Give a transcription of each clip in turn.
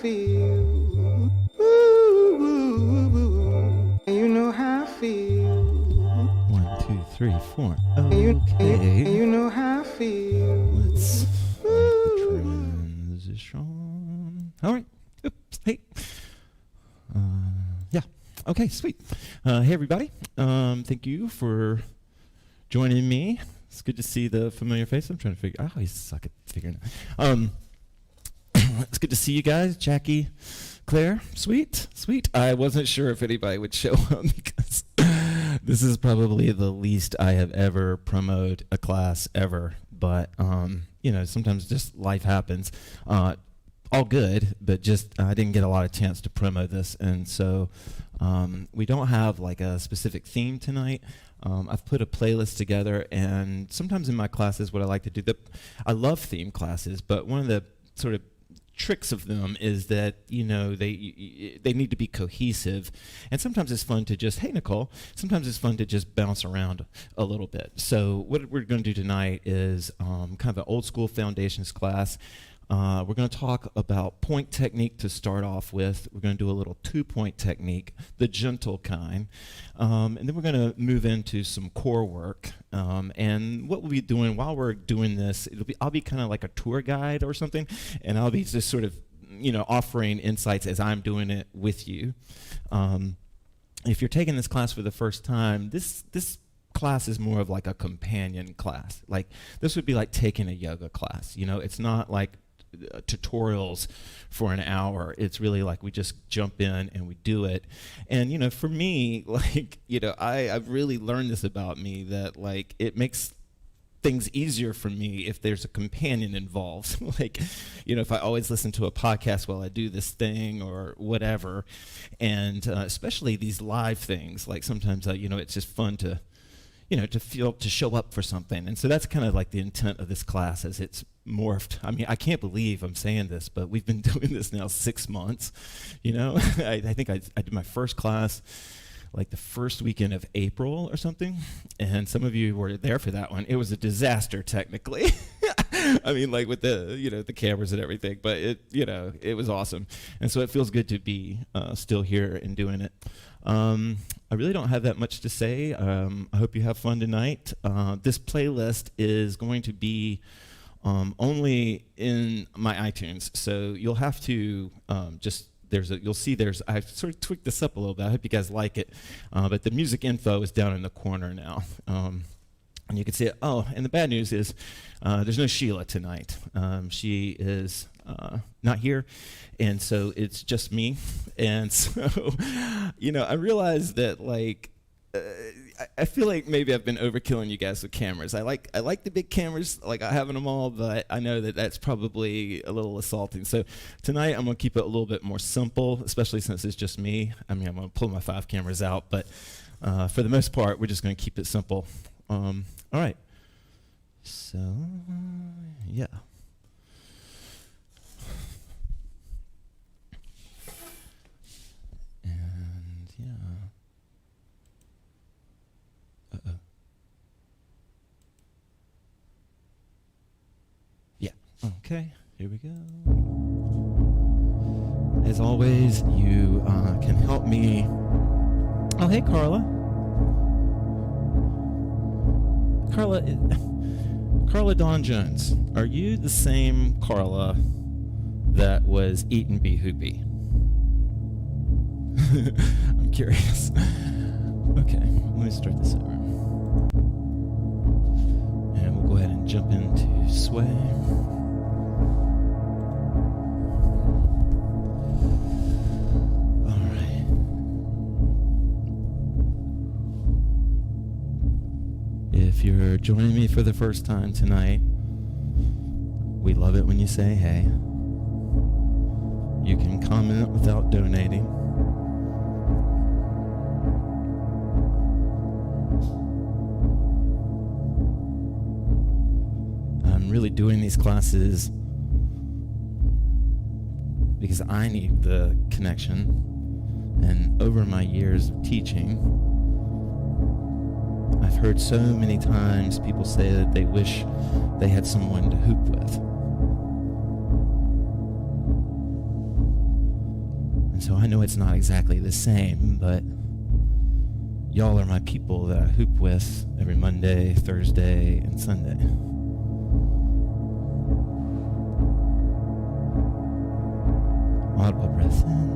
feel. Ooh, ooh, ooh. You know how I feel. 1, 2, 3, 4. You Okay. know how I feel. Let's make the transition. All right. Oops. Hey. Yeah. Okay, sweet. Hey, everybody. Thank you for joining me. It's good to see the familiar face. I'm trying to figure. I always suck at figuring it. It's good to see you guys, Jackie, Claire. Sweet. I wasn't sure if anybody would show up because this is probably the least I have ever promoted a class ever. But sometimes just life happens. All good, but just I didn't get a lot of chance to promo this, and so we don't have like a specific theme tonight. I've put a playlist together, and sometimes in my classes, what I like to do, I love theme classes, but one of the sort of tricks of them is that they need to be cohesive, and sometimes it's fun to just, hey Nicole, sometimes it's fun to just bounce around a little bit. So what we're going to do tonight is kind of an old school foundations class. We're going to talk about point technique to start off with. We're going to do a little 2-point technique, the gentle kind. And then we're going to move into some core work. And what we'll be doing while we're doing this, I'll be kind of like a tour guide or something, and I'll be just sort of, offering insights as I'm doing it with you. If you're taking this class for the first time, this class is more of like a companion class. Like this would be like taking a yoga class. It's not like tutorials for an hour. It's really like we just jump in and we do it. And for me, like I've really learned this about me, that like it makes things easier for me if there's a companion involved. Like if I always listen to a podcast while I do this thing or whatever, and especially these live things, like sometimes it's just fun to to show up for something. And so that's kind of like the intent of this class as it's morphed. I mean, I can't believe I'm saying this, but we've been doing this now 6 months. I think I did my first class like the first weekend of April or something. And some of you were there for that one. It was a disaster technically. I mean, like with the, the cameras and everything, but it was awesome. And so it feels good to be still here and doing it. I really don't have that much to say. I hope you have fun tonight. This playlist is going to be only in my iTunes, so you'll have to I've sort of tweaked this up a little bit. I hope you guys like it. But the music info is down in the corner now. And you can see it. Oh, and the bad news is there's no Sheila tonight. She is not here, and so it's just me. And so, I realized that like I feel like maybe I've been overkilling you guys with cameras. I like the big cameras, like I have them all, but I know that that's probably a little assaulting. So tonight I'm gonna keep it a little bit more simple, especially since it's just me. I mean, I'm gonna pull my 5 cameras out, but for the most part, we're just gonna keep it simple. All right. So yeah. And yeah. Yeah. Okay. Here we go. As always, you can help me. Oh, hey, Carla. Carla Dawn Jones, are you the same Carla that was eating Be Hoopy? I'm curious. Okay, let me start this over. And we'll go ahead and jump into Sway. If you're joining me for the first time tonight, we love it when you say hey. You can comment without donating. I'm really doing these classes because I need the connection, and over my years of teaching, I've heard so many times people say that they wish they had someone to hoop with. So I know it's not exactly the same, but y'all are my people that I hoop with every Monday, Thursday, and Sunday. Audible breath in.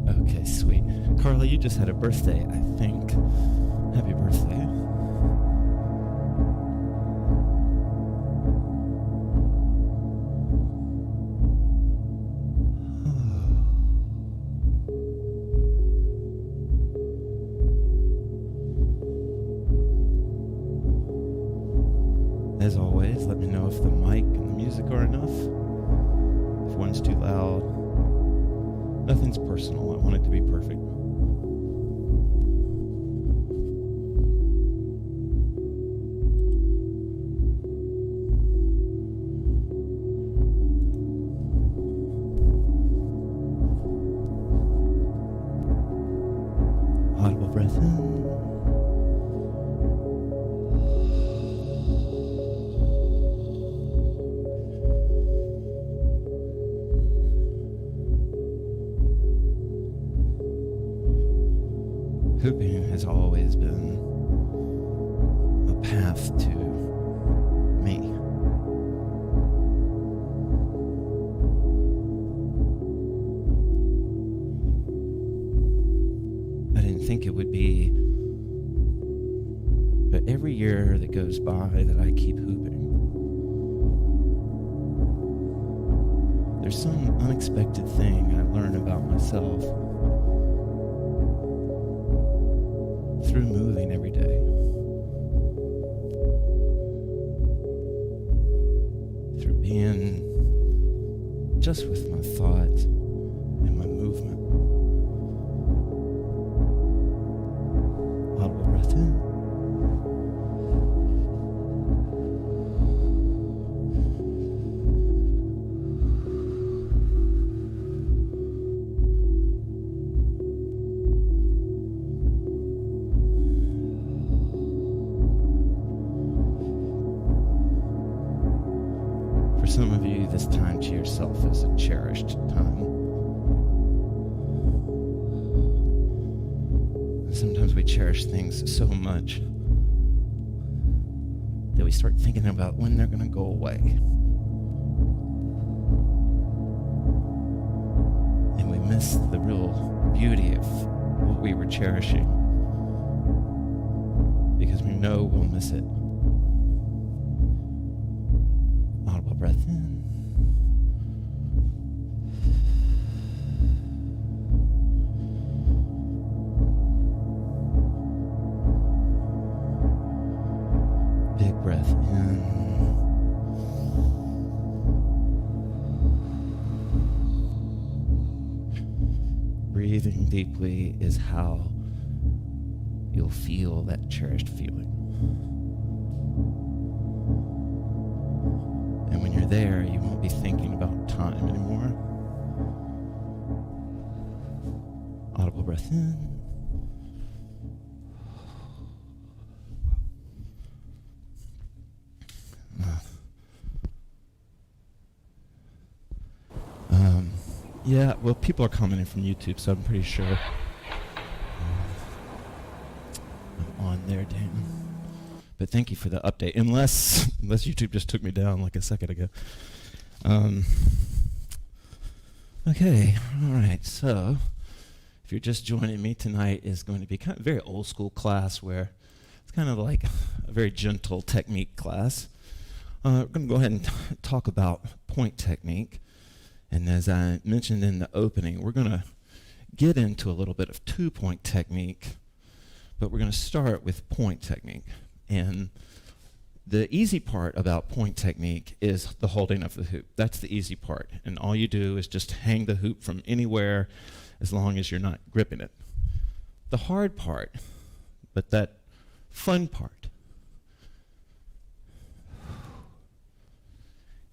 Okay, sweet. Carla, you just had a birthday, I think. Happy birthday. As always, let me know if the mic and the music are enough. If one's too loud. Nothing's personal. I want it to be perfect. Audible breath in. Hooping has always been a path to me. I didn't think it would be, but every year that goes by that I keep hooping, there's some unexpected thing I learn about myself through moving every day, through being just with my thoughts and my movement. Audible breath in. For some of you, this time to yourself is a cherished time. And sometimes we cherish things so much that we start thinking about when they're going to go away. And we miss the real beauty of what we were cherishing because we know we'll miss it. Audible breath in. Big breath in. Breathing deeply is how you'll feel that cherished feeling. And when you're there, you won't be thinking about time anymore. Audible breath in. Yeah, well, people are commenting from YouTube, so I'm pretty sure I'm on there, Dan. But thank you for the update. Unless YouTube just took me down like a second ago. Okay, all right. So, if you're just joining me, tonight is going to be kind of a very old school class where it's kind of like a very gentle technique class. We're going to go ahead and talk about point technique. And as I mentioned in the opening, we're going to get into a little bit of two-point technique, but we're going to start with point technique. And the easy part about point technique is the holding of the hoop. That's the easy part. And all you do is just hang the hoop from anywhere as long as you're not gripping it. The hard part, but that fun part,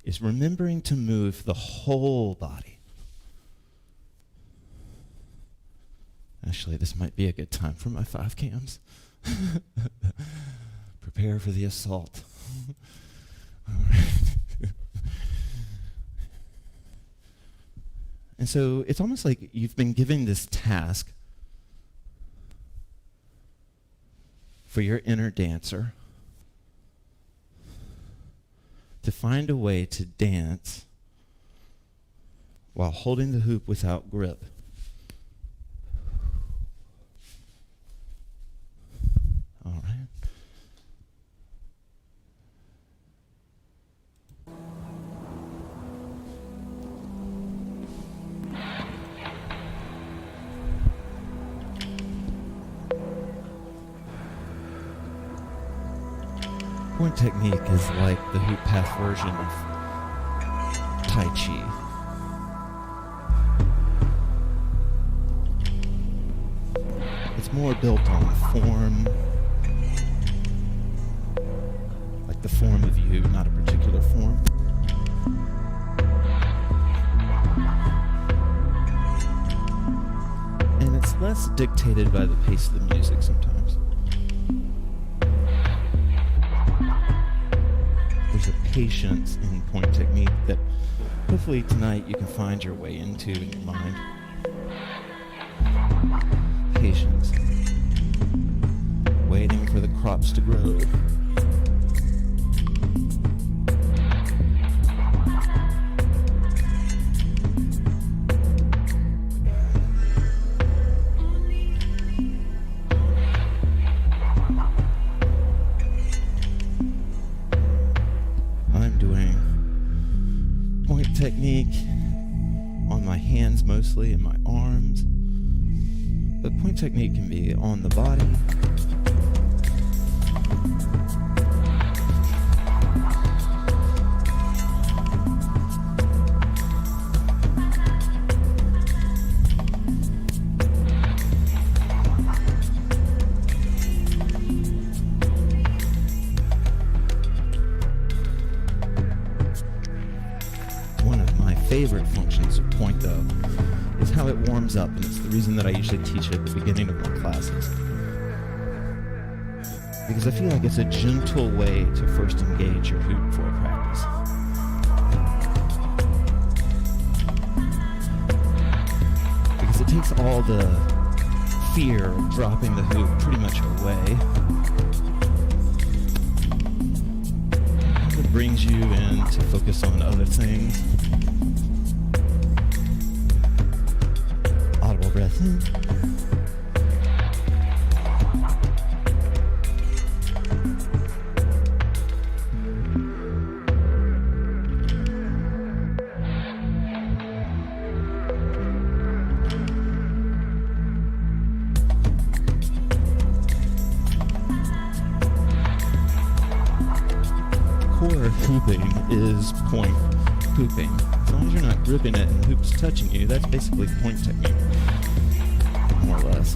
is remembering to move the whole body. Actually, this might be a good time for my 5 cams. Prepare for the assault. All right. And so it's almost like you've been given this task for your inner dancer to find a way to dance while holding the hoop without grip. All right. Point technique is like the HoopPath version of Tai Chi. It's more built on form, like the form of you, not a particular form. And it's less dictated by the pace of the music sometimes. There's a patience in point technique that hopefully tonight you can find your way into in your mind. Patience. Waiting for the crops to grow. I'm doing point technique on my hands mostly and my arms. But point technique can be on the body. One of my favorite functions of point, though, is how it warms up, and it's the reason that I usually teach it at the beginning of my classes. Because I feel like it's a gentle way to first engage your hoop for a practice. Because it takes all the fear of dropping the hoop pretty much away. It brings you in to focus on other things. Audible breath in. Core hooping is point hooping. As long as you're not gripping it and the hoop's touching you, that's basically point technique, more or less.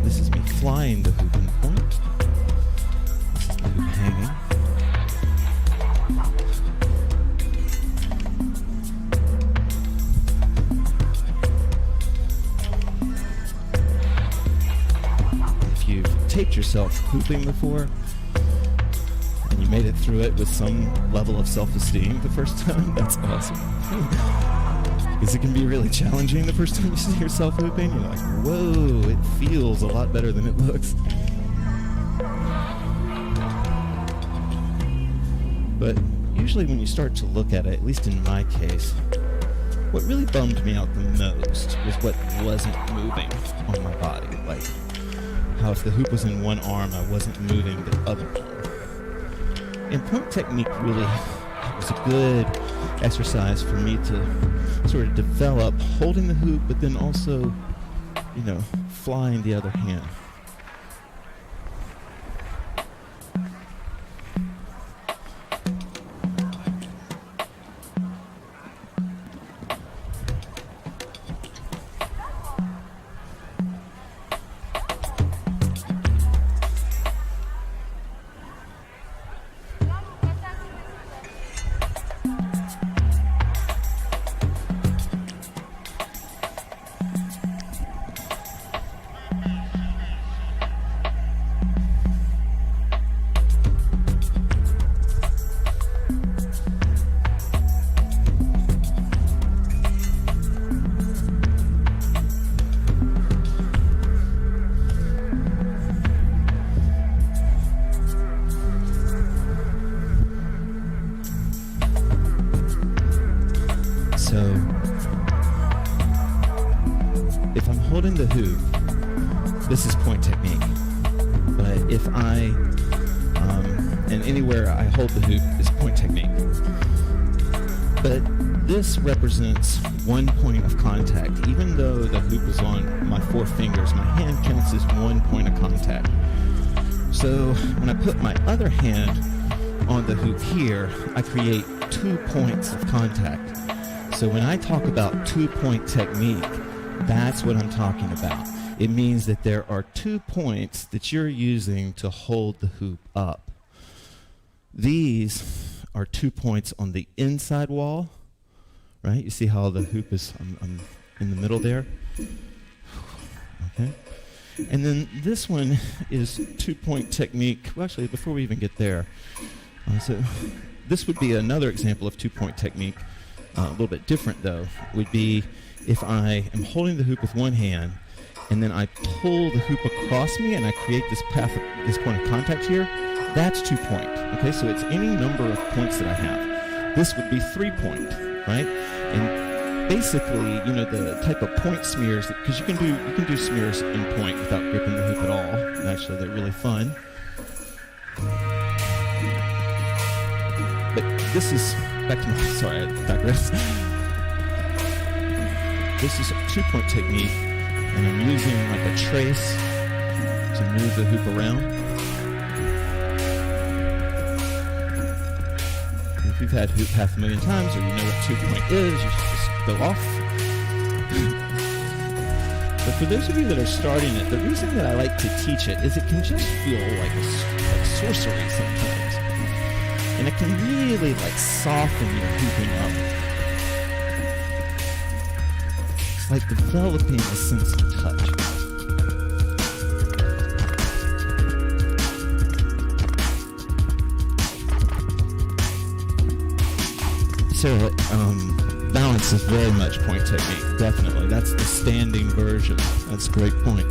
This is me flying the hoop in point. This is the hoop hanging. If you've taped yourself hooping before, and you made it through it with some level of self-esteem the first time, that's awesome. Because it can be really challenging the first time you see yourself hooping. You're like, whoa, it feels a lot better than it looks. But usually when you start to look at it, at least in my case, what really bummed me out the most was what wasn't moving on my body. Like how if the hoop was in one arm, I wasn't moving the other arm. And point technique really was a good exercise for me to sort of develop holding the hoop, but then also, flying the other hand. if I'm holding the hoop, this is point technique. But if and anywhere I hold the hoop is point technique. But this represents one point of contact. Even though the hoop is on my 4 fingers, my hand counts as one point of contact. So when I put my other hand on the hoop here, I create 2 points of contact. So when I talk about 2-point technique, that's what I'm talking about. It means that there are 2 points that you're using to hold the hoop up. These are 2 points on the inside wall, right? You see how the hoop is I'm in the middle there? Okay. And then this one is 2-point technique. Well, actually, before we even get there, so this would be another example of 2-point technique. A little bit different, though, would be if I am holding the hoop with one hand, and then I pull the hoop across me, and I create this path, this point of contact here. That's 2-point. Okay, so it's any number of points that I have. This would be 3-point, right? And basically, you know, the type of point smears, because you can do smears in point without gripping the hoop at all. And actually, they're really fun. But this is back to my. Sorry, I digress. This is a 2-point technique, and I'm using like a trace to move the hoop around. If you've had HoopPath a million times, or you know what 2-point is, you should just go off. But for those of you that are starting it, the reason that I like to teach it is it can just feel like sorcery sometimes. And it can really like soften your hooping up. It's like developing a sense of touch. So balance is very much point technique, definitely. That's the standing version. That's a great point.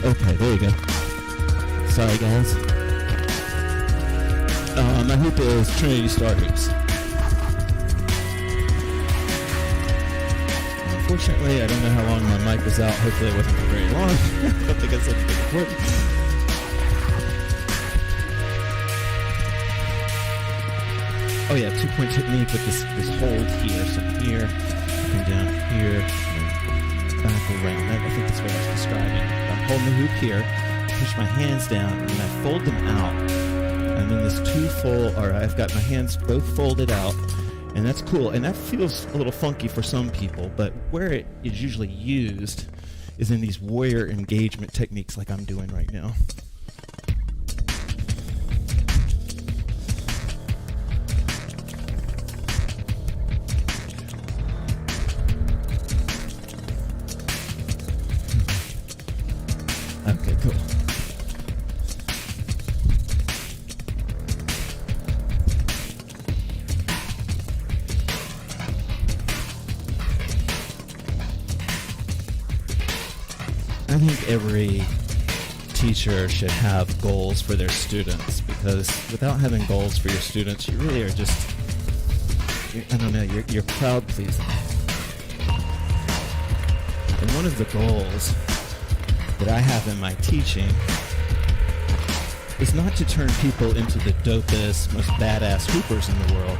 Okay, there you go. Sorry, guys. My hoop is Trinity Star Hoops. Unfortunately, I don't know how long my mic was out. Hopefully it wasn't for very long. I don't think it's anything important. Oh yeah, 2-point technique with this hold here. So here, and down here, and back around. I think that's what I was describing. I'm holding the hoop here, push my hands down, and then I fold them out. I'm in this I've got my hands both folded out, and that's cool. And that feels a little funky for some people, but where it is usually used is in these warrior engagement techniques like I'm doing right now. Okay, cool. I think every teacher should have goals for their students, because without having goals for your students, you really are just, you're crowd pleasing. And one of the goals that I have in my teaching is not to turn people into the dopest, most badass hoopers in the world,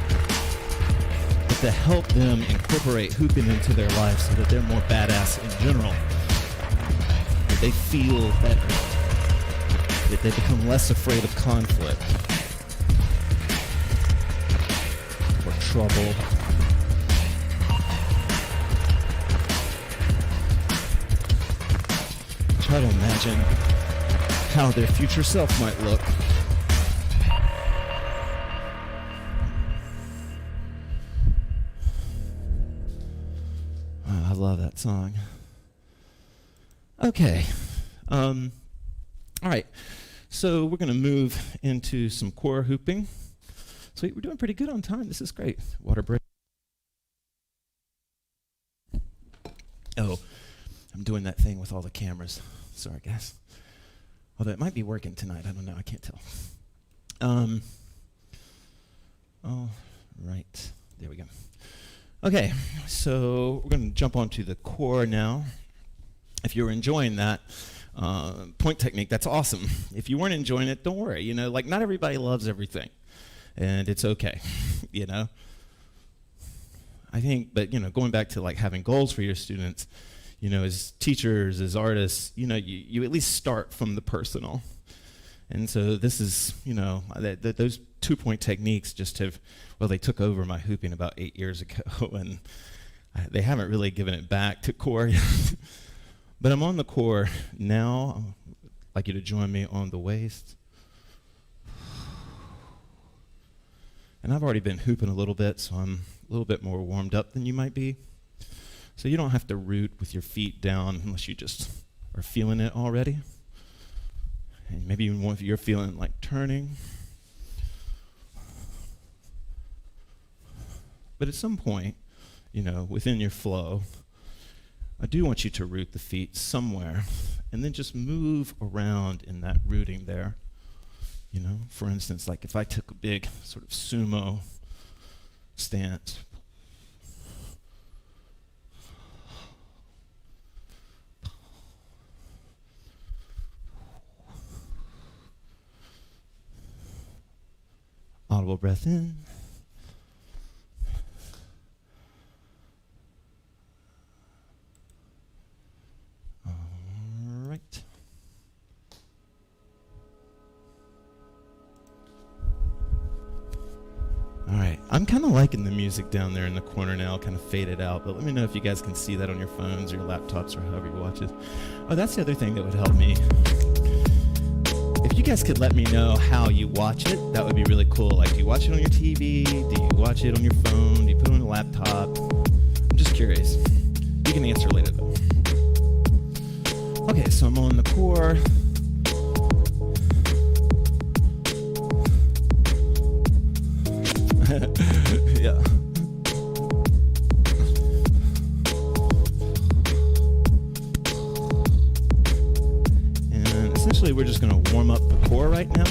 but to help them incorporate hooping into their life so that they're more badass in general. they feel better, that they become less afraid of conflict or trouble. Try to imagine how their future self might look. Oh, I love that song. Okay. All right. So we're going to move into some core hooping. Sweet, we're doing pretty good on time. This is great. Water break. Oh, I'm doing that thing with all the cameras. Sorry, guys. Although it might be working tonight. I don't know. I can't tell. All right. There we go. Okay. So we're going to jump onto the core now. If you're enjoying that point technique, that's awesome. If you weren't enjoying it, don't worry. You know, like not everybody loves everything. And it's okay, you know. I think, but, you know, going back to like having goals for your students, you know, as teachers, as artists, you know, you at least start from the personal. And so this is, you know, those 2-point techniques just have, well, they took over my hooping about 8 years ago, and they haven't really given it back to core yet. But I'm on the core now. I'd like you to join me on the waist. And I've already been hooping a little bit, so I'm a little bit more warmed up than you might be. So you don't have to root with your feet down unless you just are feeling it already. And maybe even if you're feeling like turning. But at some point, you know, within your flow, I do want you to root the feet somewhere and then just move around in that rooting there. You know, for instance, like if I took a big sort of sumo stance, audible breath in, all right. All right, I'm kind of liking the music down there in the corner now, kind of faded out, but let me know if you guys can see that on your phones or your laptops or however you watch it. Oh, that's the other thing that would help me. If you guys could let me know how you watch it, that would be really cool. Like, do you watch it on your TV? Do you watch it on your phone? Do you put it on a laptop? I'm just curious. You can answer later, though. Okay, so I'm on the core. Yeah. And essentially we're just going to warm up the core right now.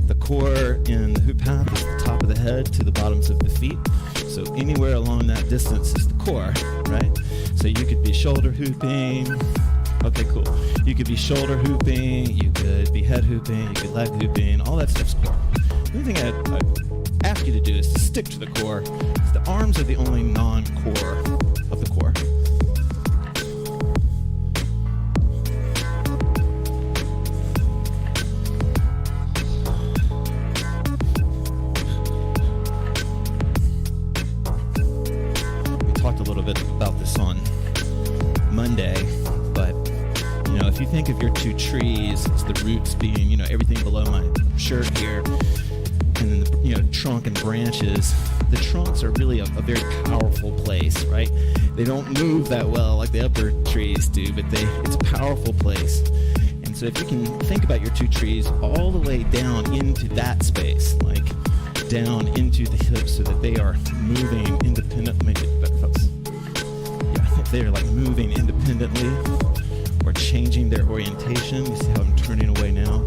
The core in the HoopPath is the top of the head to the bottoms of the feet. So anywhere along that distance is the core, right? So you could be shoulder hooping. Okay, cool. You could be shoulder hooping, you could be head hooping, you could leg hooping, all that stuff's core. The only thing I'd ask you to do is to stick to the core. The arms are the only non-core of the core. We talked a little bit about this on Monday, but you know, if you think of your two trees, it's the roots being, you know, everything below my shirt here, and then the, you know, trunk and branches. The trunks are really a very powerful place, right? They don't move that well like the upper trees do, but it's a powerful place. And so if you can think about your two trees all the way down into that space, like down into the hips so that they are moving independently, make it better, folks. Yeah, if they're like moving independently or changing their orientation. You see how I'm turning away now?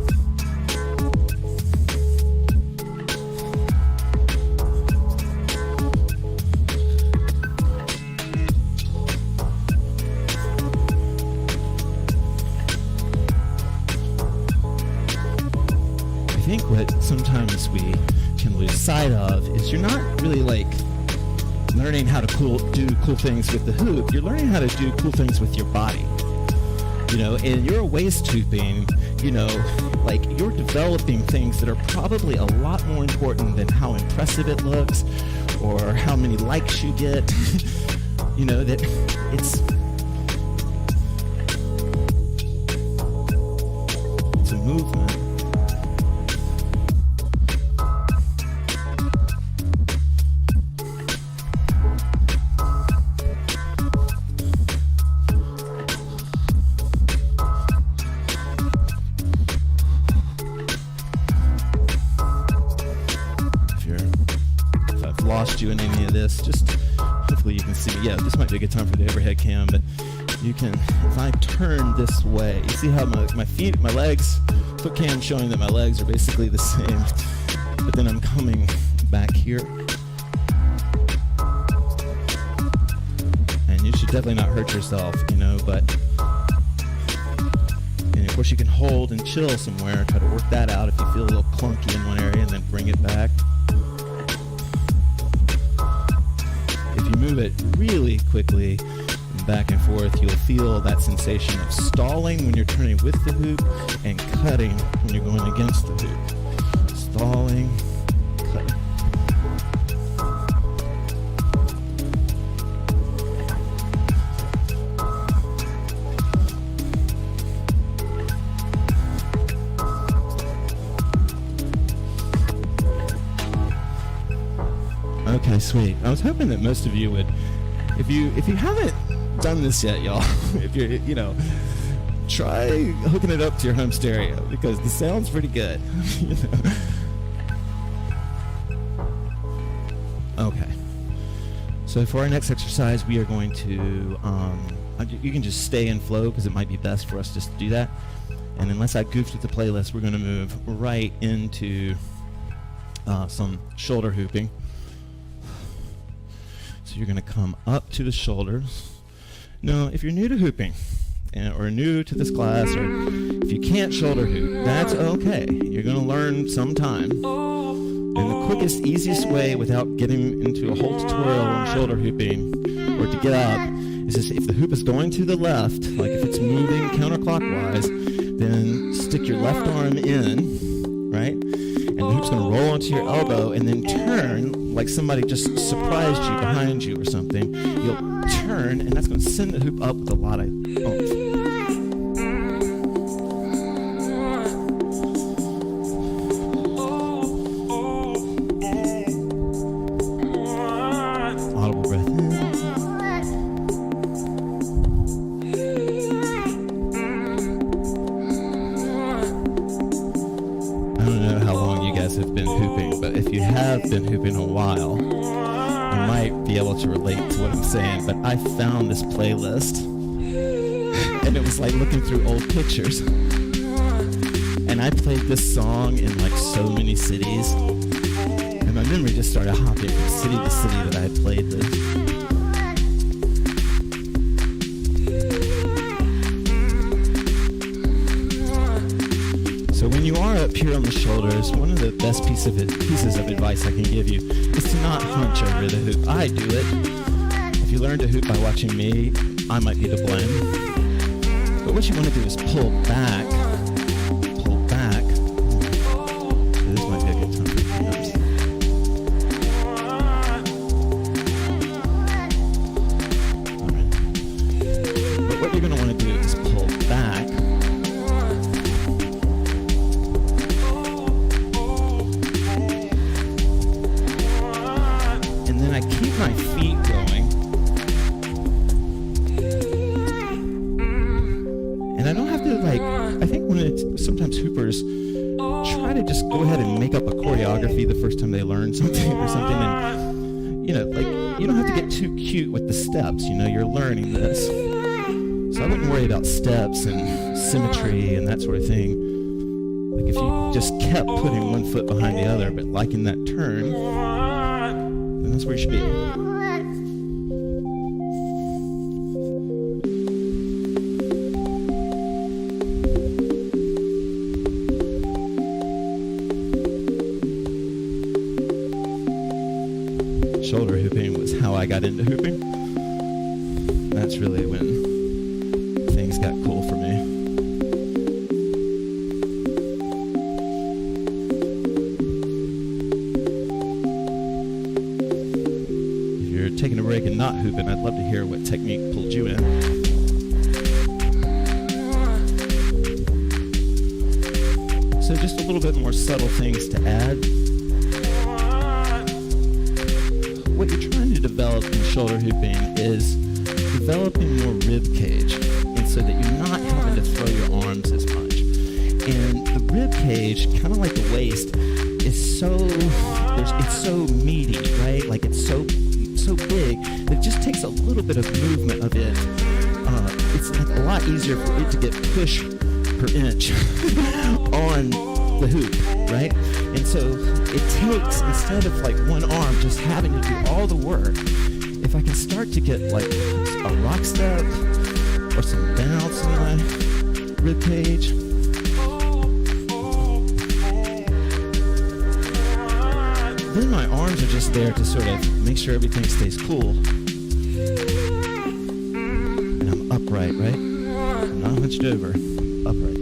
I think what sometimes we can lose sight of is you're not really like learning how to do cool things with the hoop. You're learning how to do cool things with your body. You know, and you're waist hooping, you know, like you're developing things that are probably a lot more important than how impressive it looks or how many likes you get. You know, that it's a movement. If I've lost you in any of this, just hopefully you can see me. Yeah, this might be a good time for the overhead cam, but you can, if I turn this way, you see how my feet, my legs, foot cam showing that my legs are basically the same, but then I'm coming back here. And you should definitely not hurt yourself, you know, but, and of course you can hold and chill somewhere, try to work that out if you feel a little clunky in one area, and then bring it back. If you move it really quickly, back and forth, you'll feel that sensation of stalling when you're turning with the hoop and cutting when you're going against the hoop. Stalling, cutting. Okay, sweet. I was hoping that most of you would, if you haven't done this yet, y'all, if you're, you know, try hooking it up to your home stereo because the sound's pretty good. You know? Okay. So for our next exercise, we are going to, you can just stay in flow because it might be best for us just to do that. And unless I goofed with the playlist, we're going to move right into some shoulder hooping. So you're going to come up to the shoulders. Now, if you're new to hooping, or new to this class, or if you can't shoulder hoop, that's okay. You're going to learn sometime. And the quickest, easiest way without getting into a whole tutorial on shoulder hooping, or to get up, is just if the hoop is going to the left, like if it's moving counterclockwise, then stick your left arm in, right? And the hoop's going to roll onto your elbow and then turn like somebody just surprised you behind you or something. You'll turn, and that's going to send the hoop up with a lot of oomph. Audible breath in. I don't know how long you guys have been hooping, but if you have been hooping a while, you might be able to relate to what I'm saying. But I found this playlist, and it was like looking through old pictures. And I played this song in like so many cities, and my memory just started hopping from city to city that I had played this. So when you are up here on the shoulders, one of the best pieces of advice I can give you is to not hunch over the hoop. I do it. If you learn to hoop by watching me, I might be to blame. But what you want to do is pull back. Pull back. This might be a good time for cleanups. Alright. But what you're going to want to do is pull back. I keep my feet going, and I don't have to I think when sometimes hoopers try to just go ahead and make up a choreography the first time they learn something or something, and you don't have to get too cute with the steps, you're learning this. So I wouldn't worry about steps and symmetry and that sort of thing. Like if you just kept putting one foot behind the other, but liking that turn, then that's where you should be. Shoulder hooping was how I got into hooping. That's really when things got cool for me. hooping, I'd love to hear what technique pulled you in. So just a little bit more subtle things to add. What you're trying to develop in shoulder hooping is developing more rib cage, and so that you're not having to throw your arms as much. And the rib cage, kind of like the waist, is it's so meaty, right? Like it's so big that it just takes a little bit of movement of it. It's like a lot easier for it to get pushed per inch on the hoop, right? And so it takes, instead of like one arm just having to do all the work, if I can start to get like a rock step or some bounce in my rib cage, then my arms are just there to sort of make sure everything stays cool. And I'm upright, right? I'm not hunched over, upright.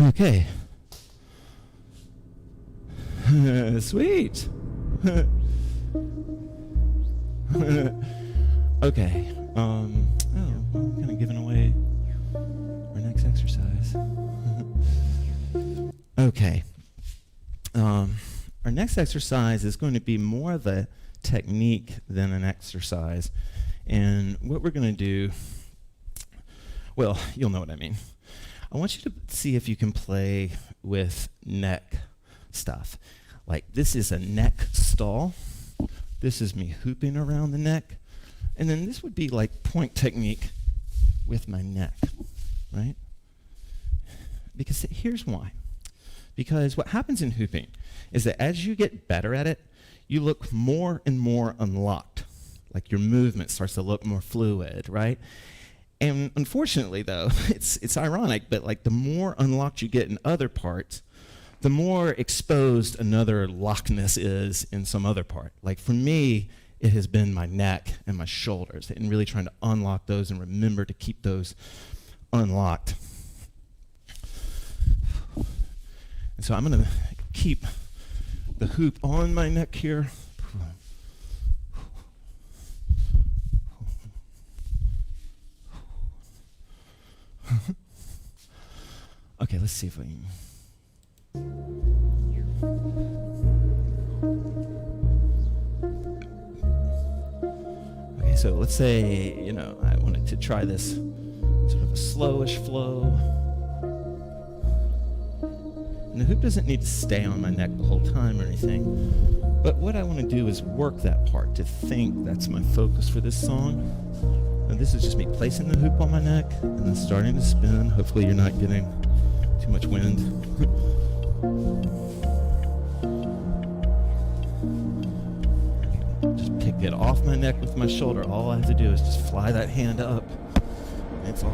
Okay. Sweet. Okay. I'm kind of giving away our next exercise. Okay. Our next exercise is going to be more of a technique than an exercise. And what we're going to do, well, you'll know what I mean. I want you to see if you can play with neck stuff. Like this is a neck stall. This is me hooping around the neck. And then this would be like point technique with my neck, right? Because here's why. Because what happens in hooping is that as you get better at it, you look more and more unlocked. Like your movement starts to look more fluid, right? And unfortunately, though, it's ironic, but like the more unlocked you get in other parts, the more exposed another lockness is in some other part. Like for me, it has been my neck and my shoulders, and really trying to unlock those and remember to keep those unlocked. And so I'm going to keep the hoop on my neck here. Okay, let's see if we can. Okay, so let's say, I wanted to try this sort of a slowish flow. And the hoop doesn't need to stay on my neck the whole time or anything. But what I want to do is work that part, to think that's my focus for this song. And this is just me placing the hoop on my neck and then starting to spin. Hopefully you're not getting too much wind. Just pick it off my neck with my shoulder. All I have to do is just fly that hand up. And it's off.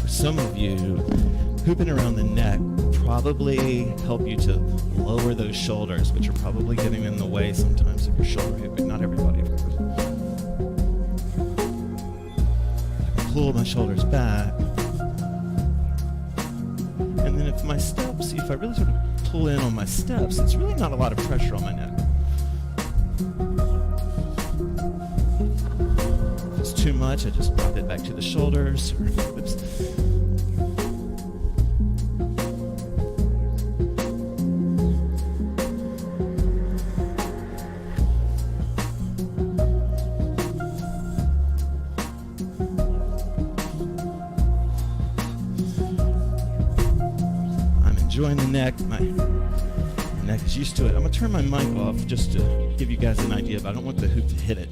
Some of you, hooping around the neck will probably help you to lower those shoulders, which are probably getting in the way sometimes of your shoulder hooping. Not everybody, of course. I can pull my shoulders back. And then if my steps, if I really sort of pull in on my steps, it's really not a lot of pressure on my neck. If it's too much, I just drop it back to the shoulders. Oops. enjoying the neck. My neck is used to it. I'm going to turn my mic off just to give you guys an idea, but I don't want the hoop to hit it.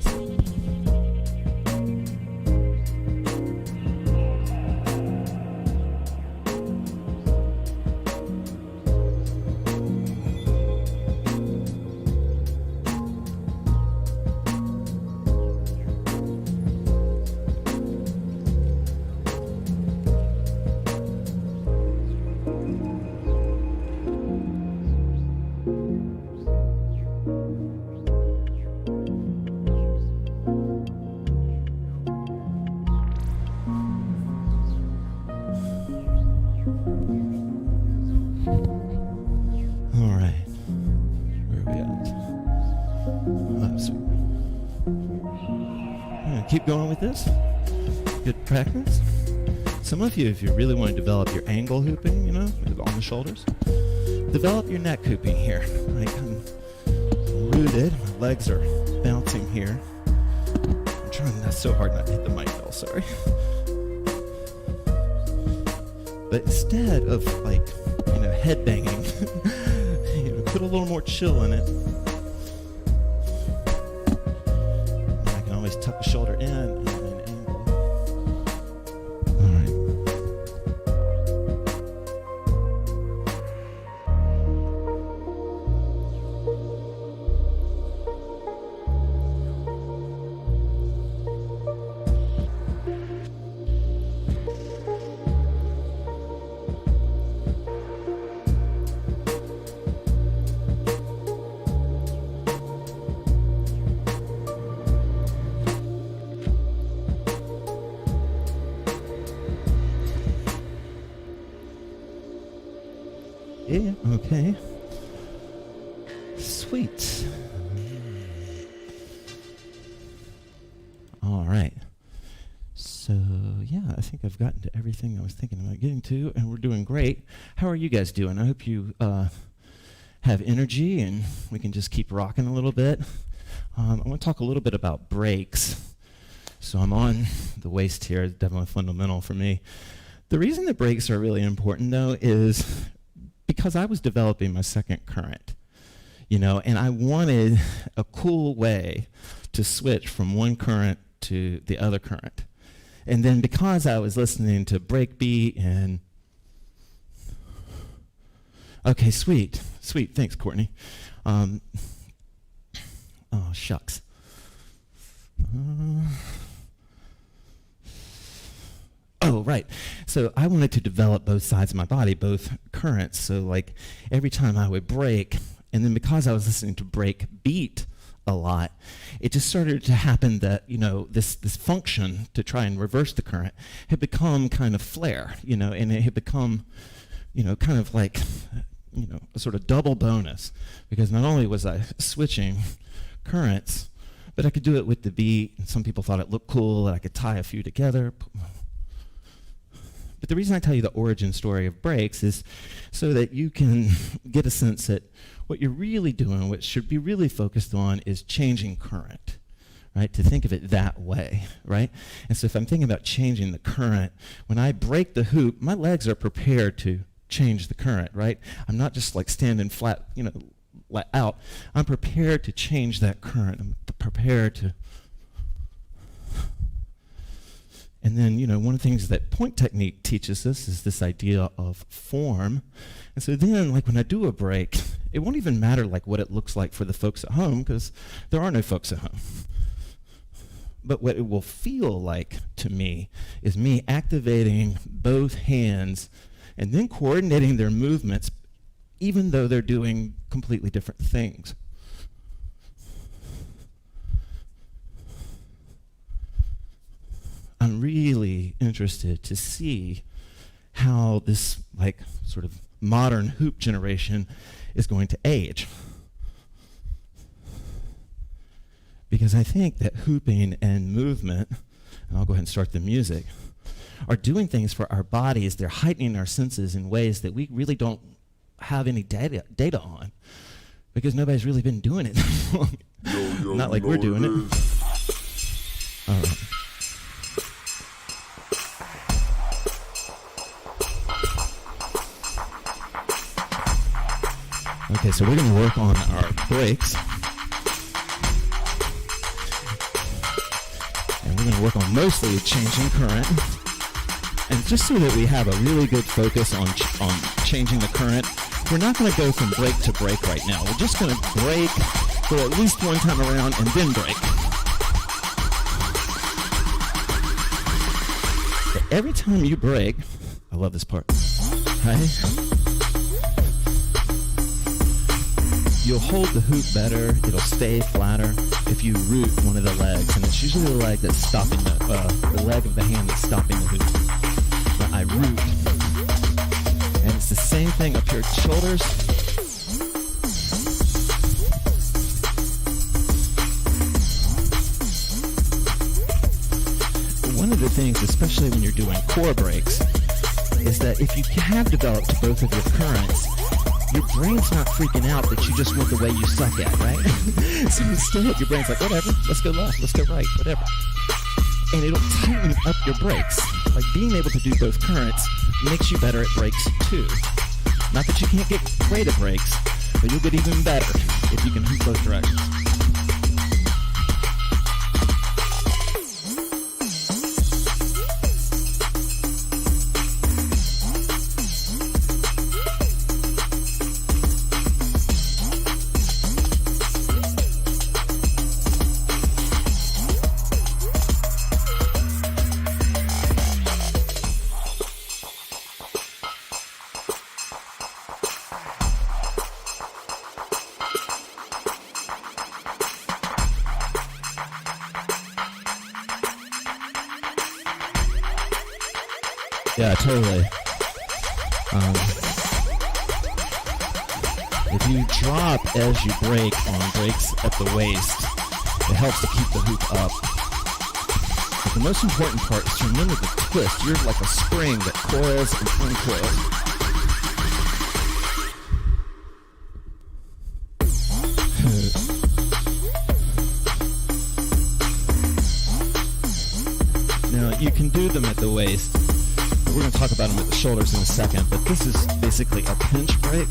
Keep going with this. Good practice. Some of you, if you really want to develop your angle hooping, on the shoulders, develop your neck hooping here. Right? I'm rooted. My legs are bouncing here. I'm trying not so hard not to hit the mic though, sorry. But instead of head banging, put a little more chill in it. Tuck the shoulder in and then angle. All right. Yeah, okay. Sweet. All right. So, yeah, I think I've gotten to everything I was thinking about getting to, and we're doing great. How are you guys doing? I hope you have energy, and we can just keep rocking a little bit. I want to talk a little bit about breaks. So I'm on the waist here. It's definitely fundamental for me. The reason that breaks are really important, though, is because I was developing my second current, and I wanted a cool way to switch from one current to the other current. And then because I was listening to breakbeat and... Okay, sweet, thanks, Courtney. Oh, shucks. Oh, right. So I wanted to develop both sides of my body, both currents. So every time I would break, and then because I was listening to break beat a lot, it just started to happen that, this function to try and reverse the current had become kind of flare, and it had become, kind of a sort of double bonus, because not only was I switching currents, but I could do it with the beat, and some people thought it looked cool, and I could tie a few together. But the reason I tell you the origin story of breaks is so that you can get a sense that what you're really doing, what should be really focused on, is changing current, right? To think of it that way, right? And so if I'm thinking about changing the current, when I break the hoop, my legs are prepared to change the current, right? I'm not just standing flat, out. I'm prepared to change that current. I'm prepared to... And then, one of the things that point technique teaches us is this idea of form. And so then, when I do a break, it won't even matter what it looks like for the folks at home, because there are no folks at home. But what it will feel like to me is me activating both hands and then coordinating their movements, even though they're doing completely different things. I'm really interested to see how this sort of modern hoop generation is going to age. Because I think that hooping and movement, and I'll go ahead and start the music, are doing things for our bodies. They're heightening our senses in ways that we really don't have any data on, because nobody's really been doing it that long. Not like we're doing it. All right. So we're going to work on our brakes. And we're going to work on mostly changing current. And just so that we have a really good focus on changing the current, we're not going to go from brake to brake right now. We're just going to brake, go at least one time around, and then brake. Every time you brake, I love this part, right? You'll hold the hoop better, it'll stay flatter if you root one of the legs, and it's usually the leg that's stopping the leg of the hand that's stopping the hoop. But I root, and it's the same thing up here at shoulders. One of the things, especially when you're doing core breaks, is that if you have developed both of your currents, your brain's not freaking out that you just went the way you suck at, right? So instead, your brain's like, whatever, let's go left, let's go right, whatever. And it'll tighten up your brakes. Like being able to do both currents makes you better at brakes too. Not that you can't get great at brakes, but you'll get even better if you can hoop both directions. Yeah, totally. If you drop as you brake on brakes at the waist, it helps to keep the hoop up. But the most important part is to remember the twist. You're like a spring that coils and uncoils. Now, you can do them at the waist. We're going to talk about them at the shoulders in a second, but this is basically a pinch break.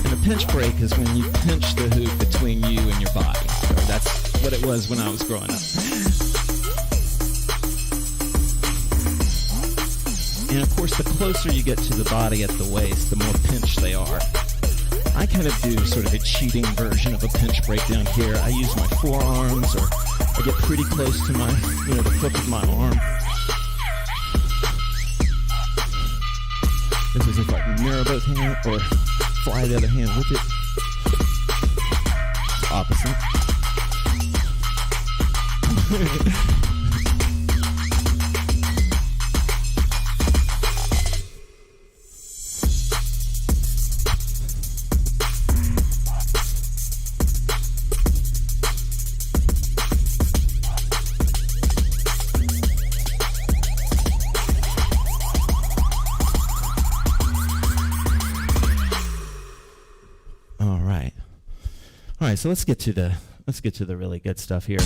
And a pinch break is when you pinch the hoop between you and your body. So that's what it was when I was growing up. And of course, the closer you get to the body at the waist, the more pinched they are. I kind of do sort of a cheating version of a pinch break down here. I use my forearms, or I get pretty close to my, the crook of my arm. This is if I can mirror both hands or fly the other hand with it. Opposite. All right, so let's get to the really good stuff here.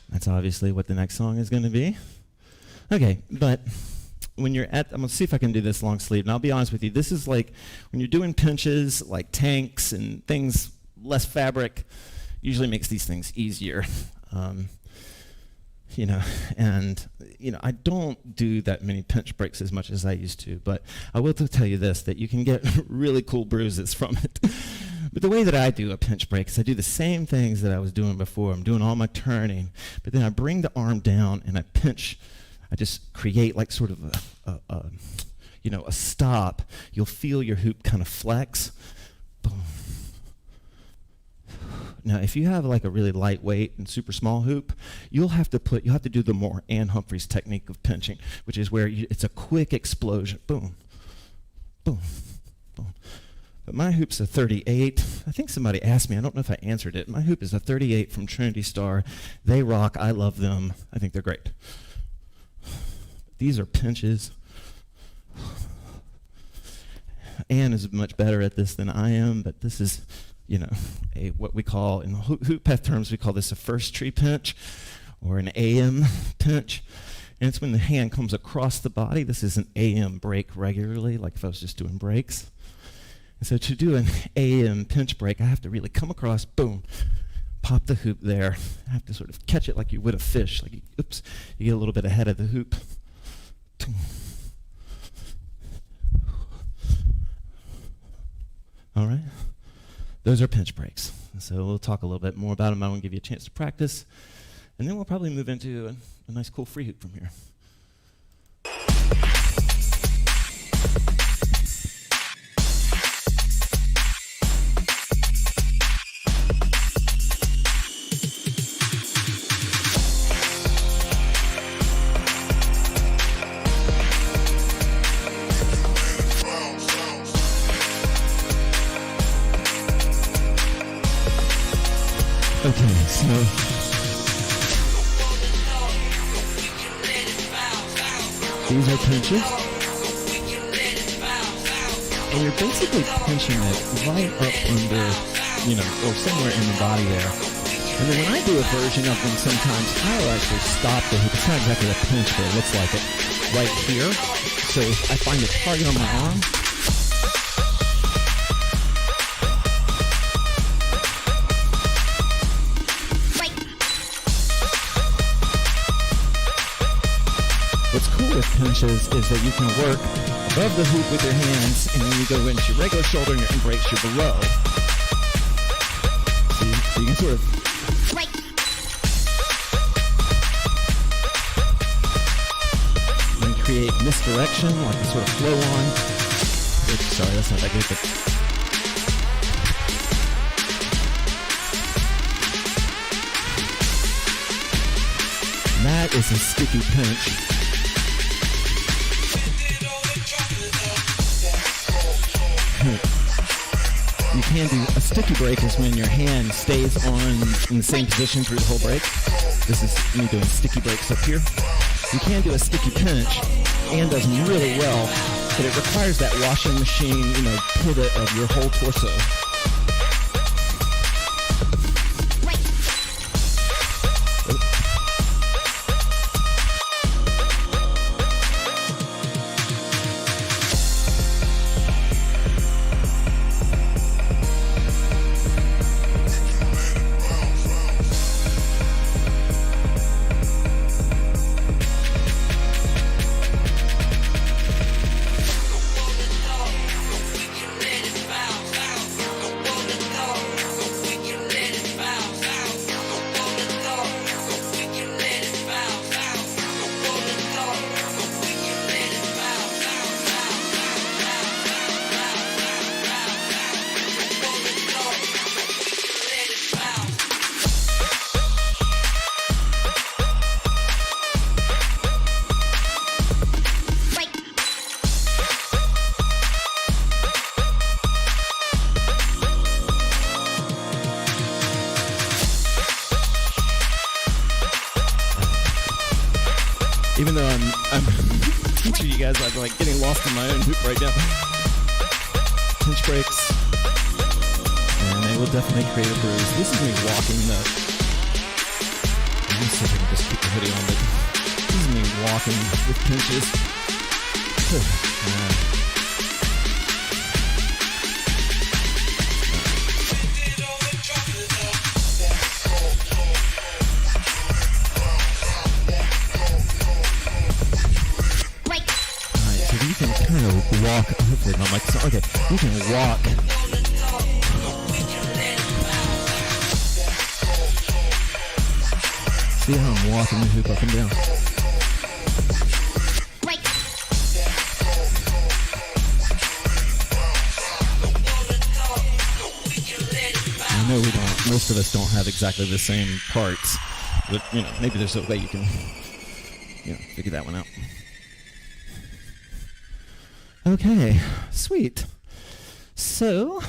That's obviously what the next song is going to be. Okay, but when you're I'm going to see if I can do this long sleeve, and I'll be honest with you, this is like when you're doing pinches, like tanks and things, less fabric, usually makes these things easier. I don't do that many pinch breaks as much as I used to, but I will tell you this, that you can get really cool bruises from it. But the way that I do a pinch break is I do the same things that I was doing before. I'm doing all my turning, but then I bring the arm down and I pinch. I just create like sort of a stop. You'll feel your hoop kind of flex. Boom. Now, if you have like a really lightweight and super small hoop, you'll have to do the more Ann Humphreys technique of pinching, which is where it's a quick explosion. Boom, boom, boom. But my hoop's a 38. I think somebody asked me, I don't know if I answered it. My hoop is a 38 from Trinity Star. They rock. I love them. I think they're great. These are pinches. Ann is much better at this than I am, but this is what we call, in the HoopPath terms, we call this a first tree pinch or an AM pinch. And it's when the hand comes across the body. This is an AM break regularly, like if I was just doing breaks. And so to do an AM pinch break, I have to really come across, boom, pop the hoop there. I have to sort of catch it like you would a fish. Like, oops, you get a little bit ahead of the hoop. All right? Those are pinch breaks. So we'll talk a little bit more about them. I want to give you a chance to practice. And then we'll probably move into a nice cool free hoop from here. Okay, so these are pinches, and you're basically pinching it right up under, or somewhere in the body there. And then when I do a version of them sometimes, I'll actually stop the hoop. It's not exactly a pinch, but it looks like it right here. So I find a target on my arm. What's cool with pinches is that you can work above the hoop with your hands, and then you go into your regular shoulder and breaks your below. See? So you can sort of and create misdirection, like a sort of flow on. Oops, sorry, that's not that good, but that is a sticky pinch. You can do a sticky break is when your hand stays in the same position through the whole break. This is me doing sticky breaks up here. You can do a sticky pinch and does really well, but it requires that washing machine, pivot of your whole torso. Even though I'm teaching you guys, I'm like getting lost in my own hoop right now. Pinch breaks, and they will definitely create a bruise. This is me walking the. Let me see if I can just keep the hoodie on, but this is me walking with pinches. Walk. Hopefully my mic's on. Okay, you can walk. See how I'm walking the hoop up and down. I know we don't. Most of us don't have exactly the same parts, but maybe there's a way you can, figure that one out. Okay, sweet. So,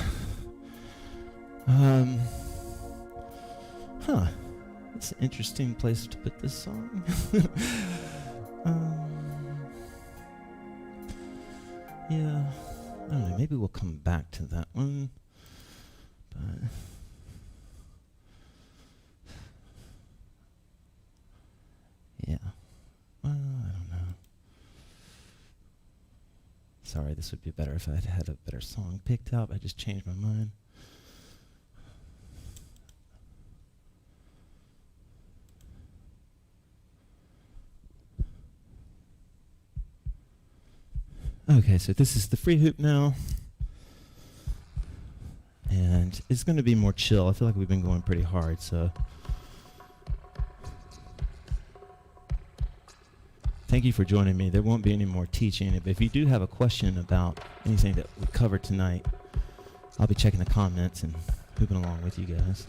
that's an interesting place to put this song. Yeah, I don't know, maybe we'll come back to that one, but yeah, I don't know. Sorry, this would be better if I had a better song picked out. I just changed my mind. Okay, so this is the free hoop now. And it's going to be more chill. I feel like we've been going pretty hard, so thank you for joining me. There won't be any more teaching, but if you do have a question about anything that we covered tonight, I'll be checking the comments and hooping along with you guys.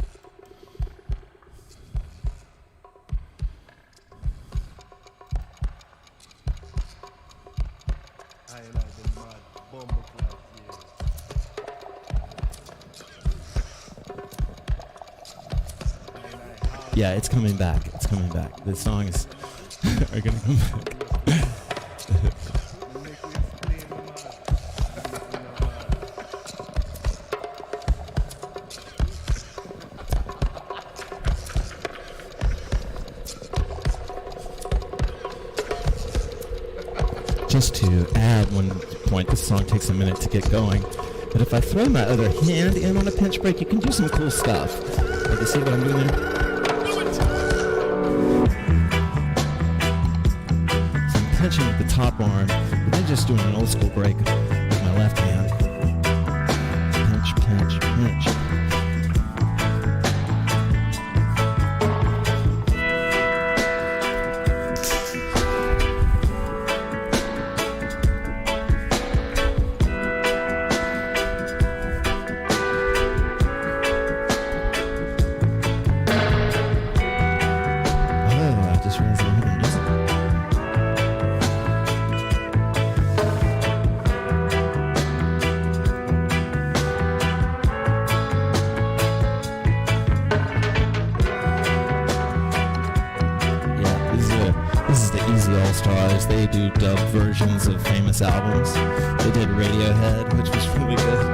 Yeah, it's coming back. It's coming back. The songs are going to come back. Just to add one point, this song takes a minute to get going, but if I throw my other hand in on a pinch break, you can do some cool stuff. Like, you see what I'm doing there? Pinching with the top arm, but then just doing an old school break with my left hand. Pinch, pinch, pinch. Oh, I just realized I had music. All-Stars. They do dub versions of famous albums. They did Radiohead, which was really good.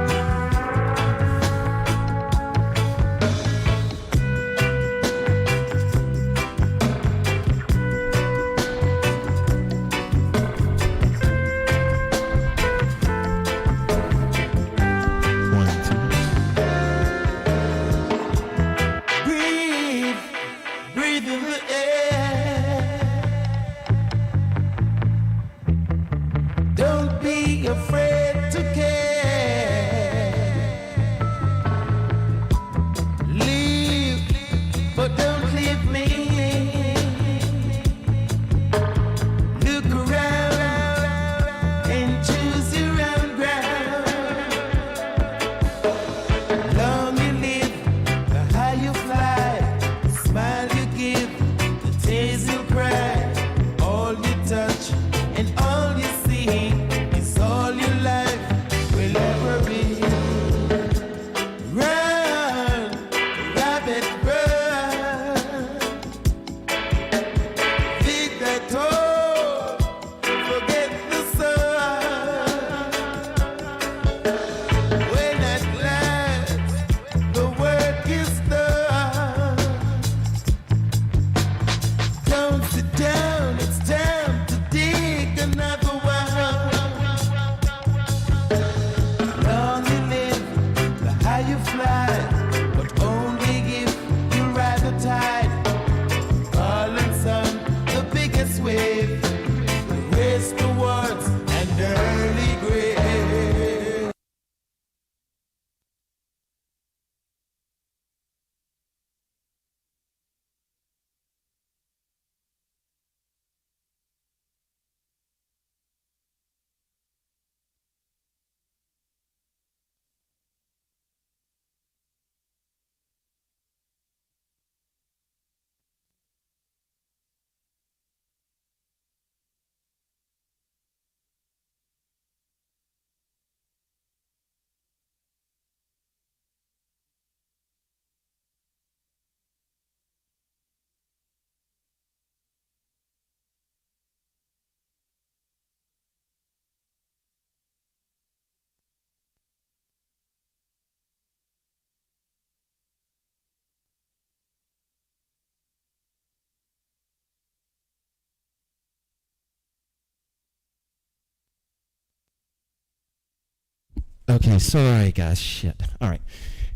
Okay, sorry guys, shit. All right,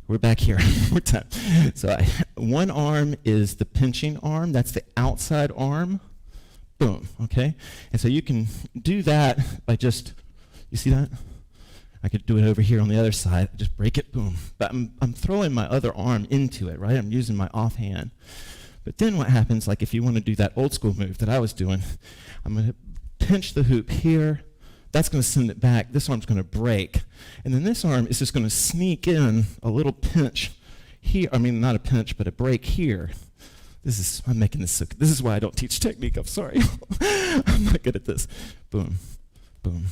we're back here. We're done. So one arm is the pinching arm. That's the outside arm. Boom, okay? And so you can do that by just, you see that? I could do it over here on the other side, just break it, boom. But I'm throwing my other arm into it, right? I'm using my offhand. But then what happens, like if you want to do that old school move that I was doing, I'm going to pinch the hoop here. That's going to send it back. This arm's going to break. And then this arm is just going to sneak in a little pinch here. I mean, not a pinch, but a break here. I'm making this sick. This is why I don't teach technique. I'm sorry. I'm not good at this. Boom, boom.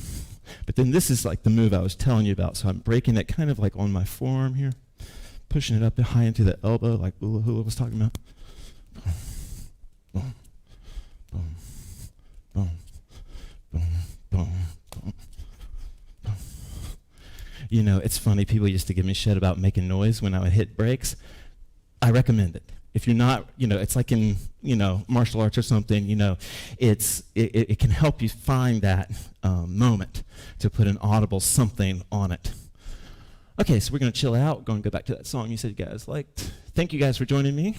But then this is like the move I was telling you about. So I'm breaking it kind of like on my forearm here, pushing it up high into the elbow, like Hula Hula was talking about. Boom, boom, boom, boom, boom, boom, boom. You know, it's funny. People used to give me shit about making noise when I would hit breaks. I recommend it. If you're not, it's like in, martial arts or something, it can help you find that moment to put an audible something on it. Okay, so we're going to chill out. We're going to go back to that song you said you guys liked. Thank you guys for joining me.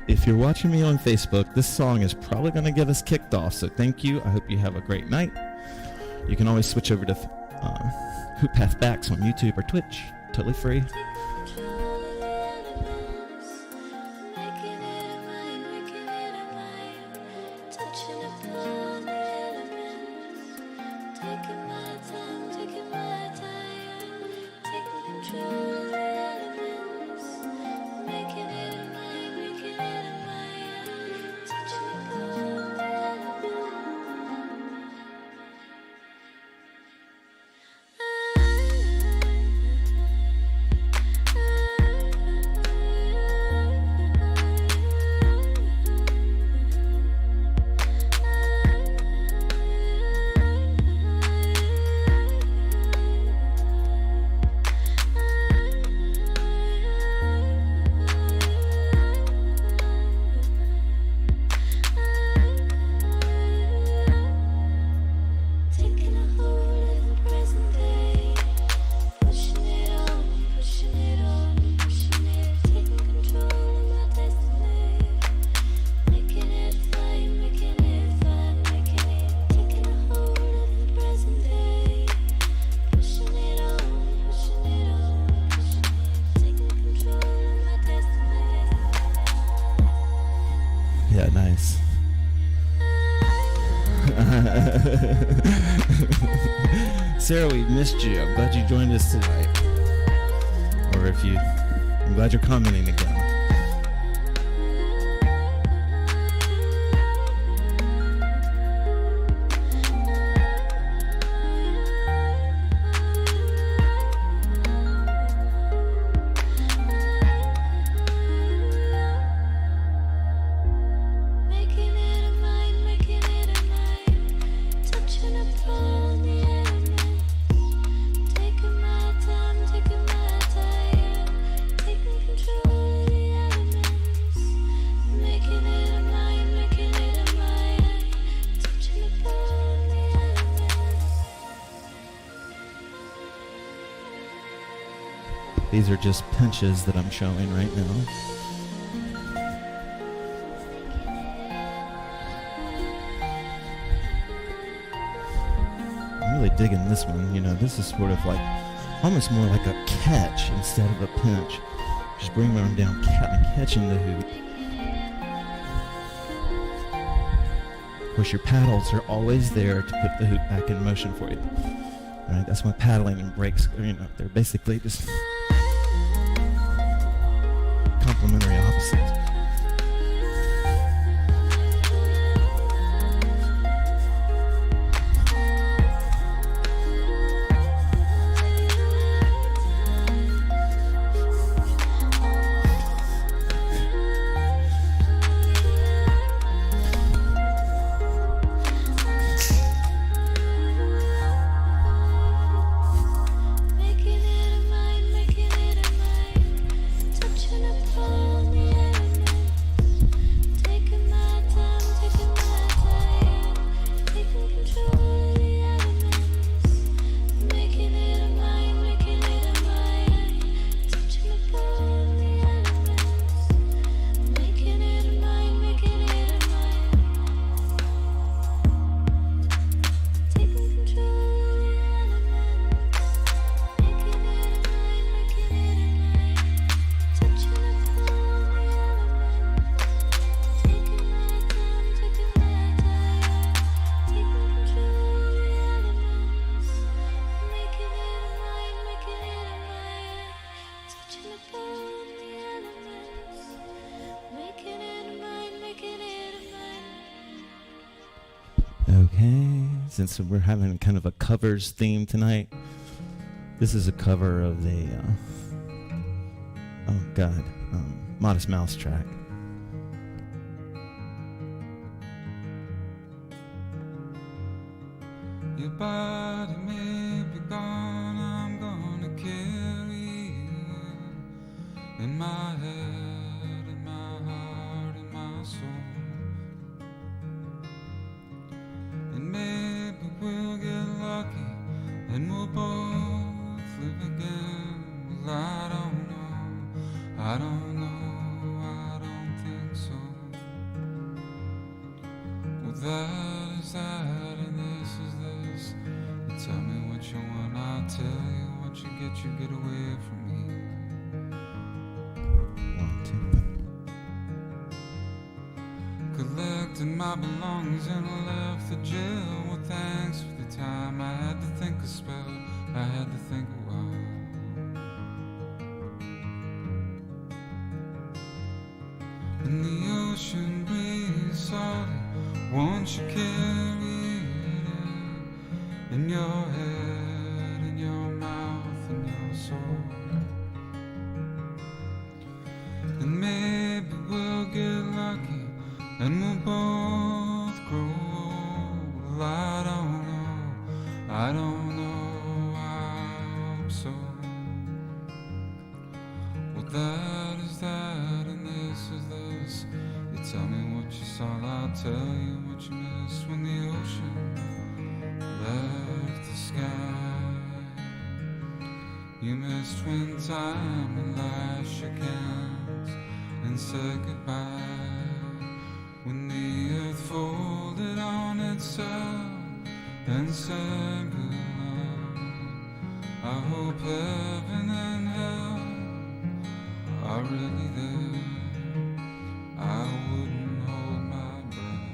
If you're watching me on Facebook, this song is probably going to get us kicked off, so thank you. I hope you have a great night. You can always switch over to HoopPath Backs on YouTube or Twitch. Totally free. Yeah, nice. Sarah, we missed you. I'm glad you joined us tonight. Or I'm glad you're commenting again. These are just pinches that I'm showing right now. I'm really digging this one. This is sort of like, almost more like a catch instead of a pinch. Just bring my arm down, catching the hoop. Of course, your paddles are always there to put the hoop back in motion for you. All right, that's why paddling and breaks, they're basically just complementary opposites. since we're having kind of a covers theme tonight, this is a cover of the, Modest Mouse track. Your body may be gone, I'm gonna carry you in my head, in my heart, in my soul. And maybe we'll get lucky and we'll both live again. Well, I don't know, I don't know, I don't think so. Well, that is that and this is this. You tell me what you want, I'll tell you what you get away from me. 1, 2. Collected my belongings and I left the jail. Well, thanks for the time. I had to think a spell, I had to think a while. And the ocean breeze salty, won't you carry it in your head, in your mouth, in your soul? And maybe we'll get lucky and we'll both grow old. Well, I don't know, I don't know, I hope so. Well, that is that and this is this. You tell me what you saw, I'll tell you what you missed when the ocean left the sky. You missed when time and life shook hands and said goodbye. When the earth folded on itself and said good luck. I hope heaven and hell are really there. I wouldn't hold my breath.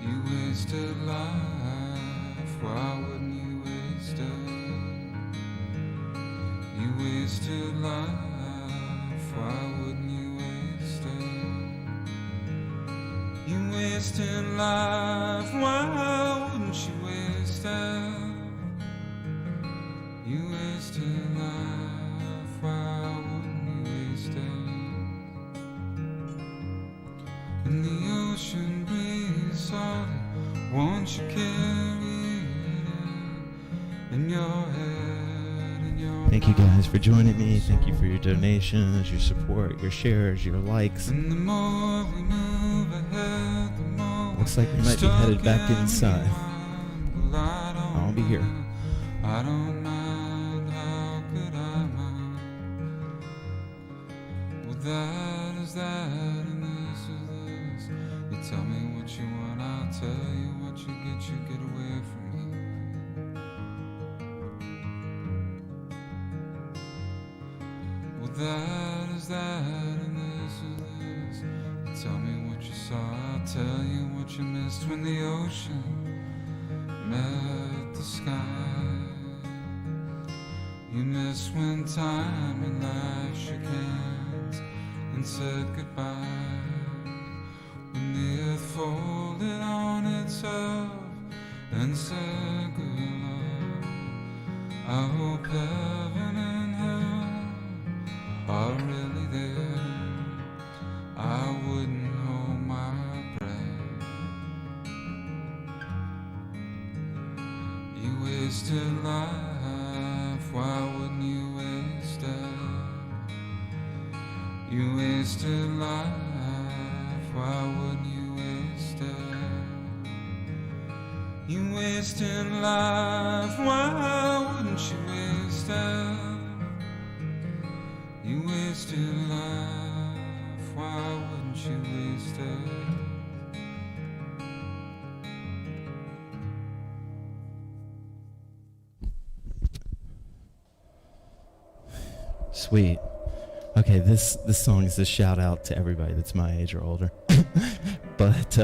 You wasted life, why wouldn't you waste it? You wasted life, why wouldn't you waste it? You wasted life, why wouldn't you waste it? You wasted life, why wouldn't you waste it? And the ocean breeze salty, won't you carry it in your head, in your Thank you guys for joining me. Thank you for your donations, your support, your shares, your likes. And the more we move ahead, the more looks like we might be headed back inside. I'll be here. I don't mind, how could I mind? Well, that is that and this is this. You tell me what you want, I'll tell you what you get away from me. Well, that is that and this is this. You tell me what you saw, I'll tell you what you missed when the ocean met the sky. You missed when time and life shook hands and said goodbye. When the earth folded on itself and said good luck. I hope heaven and hell are really there. I wouldn't hold my breath. You wasted life, why wouldn't you waste it? You wasted life, why wouldn't you waste it? You wasted life, why wouldn't you waste it? You wasted life, why wouldn't you waste it? Sweet. Okay, this song is a shout out to everybody that's my age or older. But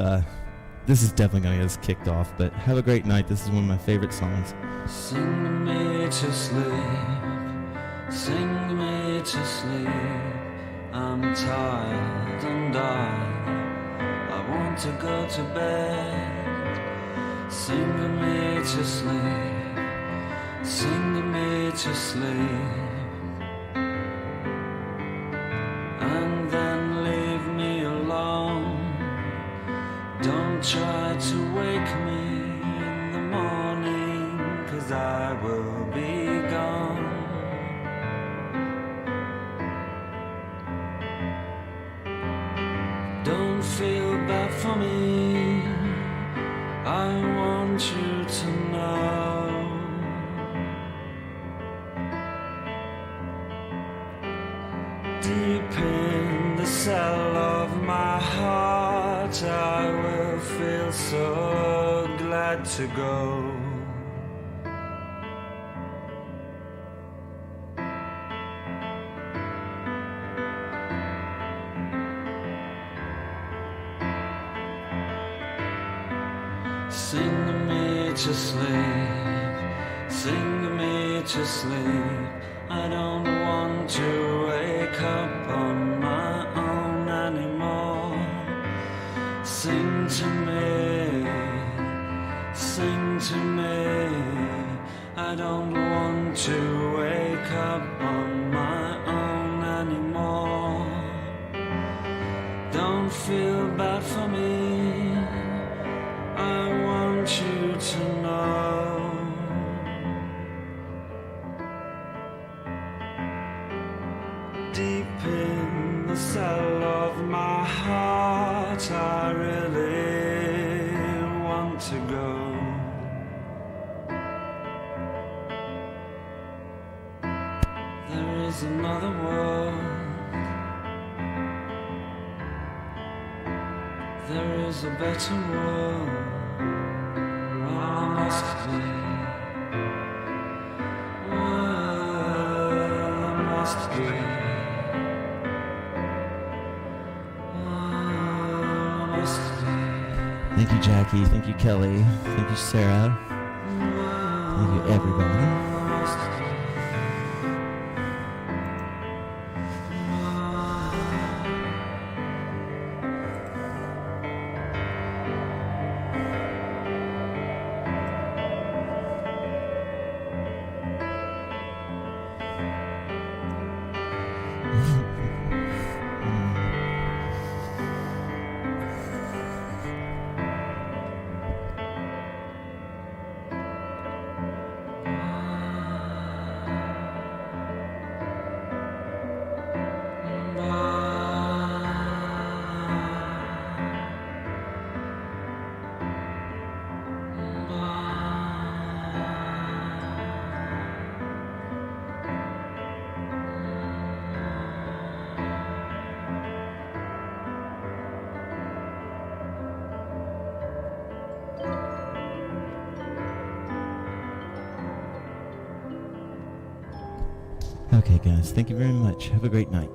this is definitely going to get us kicked off. But have a great night. This is one of my favorite songs. Sing to me to sleep, sing to me to sleep. I'm tired and I want to go to bed. Sing me to sleep, sing me to sleep, and then leave me alone. Don't try to wake me in the morning, 'cause I will be gone. Don't feel bad for me, I want you to know. Deep in the cell of my heart, I will feel so glad to go. Sing me to sleep, sing me to sleep. I don't want to wake up on my own anymore. Sing to me, sing to me. I don't want to wake up on my own anymore. Don't feel bad for me, I want you to know. Deep in the cell of my heart, I really want to go. There is another world, there is a better world. Well, there must be. Well, there must be. Well, there must be. Thank you, Jackie. Thank you, Kelly. Thank you, Sarah. Thank you, everybody. Okay, guys, thank you very much. Have a great night.